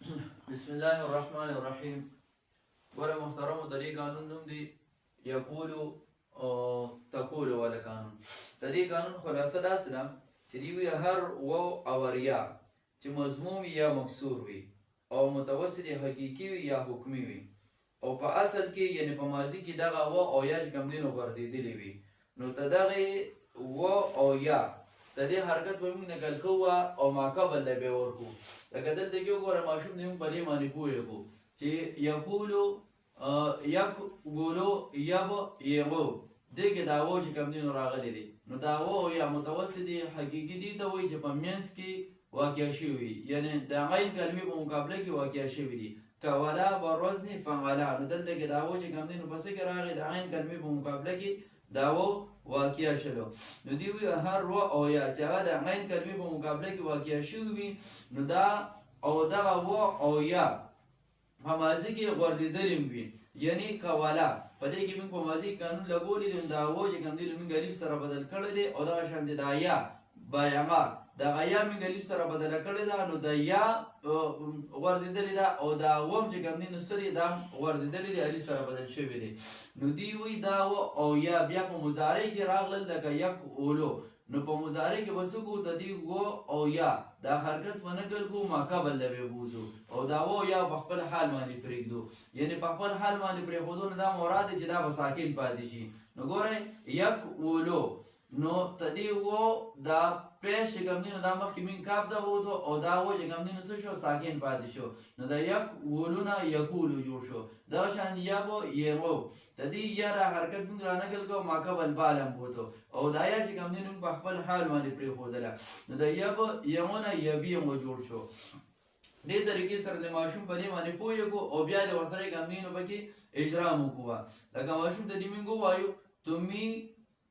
بسم الله الرحمن الرحیم. ګوره محترمو د دې قانون نوم دی یقولو تقولو والا قانون. د دې قانون خلاصه داسې ده چې دوی وي هر واو او ریا چې مضموم یا مکسور وي او متوسط حقیقي وي یا حکمي وي او په اصل کې یعنی په ماضي کې دغه واو او یا چې کوم دي نو غورځېدلې وي، نو ته دغه واو او یا د دې حرکت به موږ نقل کوو او ماقبل له به ورکو. لکه دلته کې وګوره ماشوم دی موږ په دې باندې پوهېږو چې یقولو یقولو یبو یغو دې کې دا واو چې کوم دي نو راغلی دی، نو دا واو یا متوسط حقیقي دي ته وایي چې په منځ کې واقع شوي، یعنی د غین کلمې په مقابله کې واقع شوي دي. کولا بروزن فعلا، نو دلته کې دا واو چې کوم دي نو پسې کې راغی د غین کلمې په مقابله کې دا واو واقع شلو. نو دی وی هر رو او یا چې هغه د غین کلمې په مقابله کې واقع شوي وي، نو دا او دغه واو او یا په ماضي کې غورځېدلې وي، یعنی کولا په دې کې موږ په ماضي قانون لګولی دی، دا واو چې کوم دی موږ الف سره بدل کړی دی او دغه شان دی دا یا بایما دغه یا موږ الف سره بدله کړې ده، نو د یا غورځېدلې ده او دا وم چې کوم دی نو سرې دا غورځېدلې دی الف سره بدل شوی دی. نو دی وی دا او یا بیا په مضارع کې راغلل لکه یک اولو، نو په مضارع کې به څه کوو د دې و او یا دا حرکت به نقل کوو ماقبل له به بوځو او دا و یا په خپل حال باندې پرېږدو، یعنی په خپل حال باندې پرېښودو نو دا مراد دی چې دا به ساکن پاتې شي. نو ګورئ یک اولو، نو تدې و دا پیش چې کوم دی نو دا مخکې موږ کاف ده ووتو او دا و چې کوم دی نو څه شو ساکن پاتې شو، نو دا یک ولونه یقولو جوړ شو. دغه شان یبو یغو تدې یا دا حرکت موږ رانقل کوو ماقبل بالم بوتو او دا یا چې کوم دی نو په خپل حال باندې پرېښودله، نو دا یبو یغونه یبیغو جوړ شو. دې طریقې سره د ماشوم په دې باندې پوهېږو او بیا د ورسره کوم دی نو پکې اجرا وکړو. لکه ماشوم ته دې موږ ووایو تمی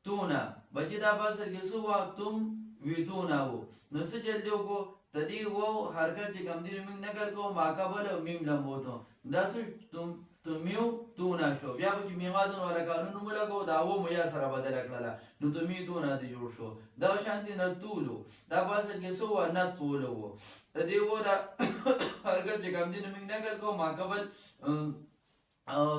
تونا، بچې دا په اصل کې څه وه تم ویتونا و، نو څه جلدي وکړو د دې واو حرکت چې کوم دی موږ نقل کوو ماقبل او میم لمبوتو، دا څه تمیو تونا شو. بیا به چې میغادون والا قانون ولګو دا و مو یا سره بدله کړله، نو تمی تونا دې جوړ شو. دغه شانتې نتولو دا په اصل کې څه وه نتولو و، د دې و دا حرکت چې کوم دی موږ نقل کوو ماقبل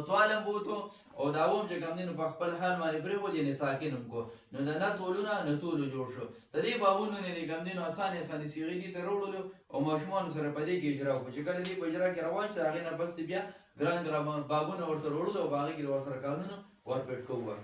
توالم بوتو او دا وم چې کوم دی نو په خپل حال باندې پرېښود یعنې ساکن هم کو، نو د نتولونه نتولو جوړ شو. د دې بابونو نه کوم دی نو اسانې صیغې دې ته راوړلو او ماشومانو سره په دې کې اجرا وکړو، چې کله دې په اجرا کې روان شي هغې نه پس بیا ګران بابونه ورته راوړلو او په هغې کې ورسره قانون ورپېټ کوو.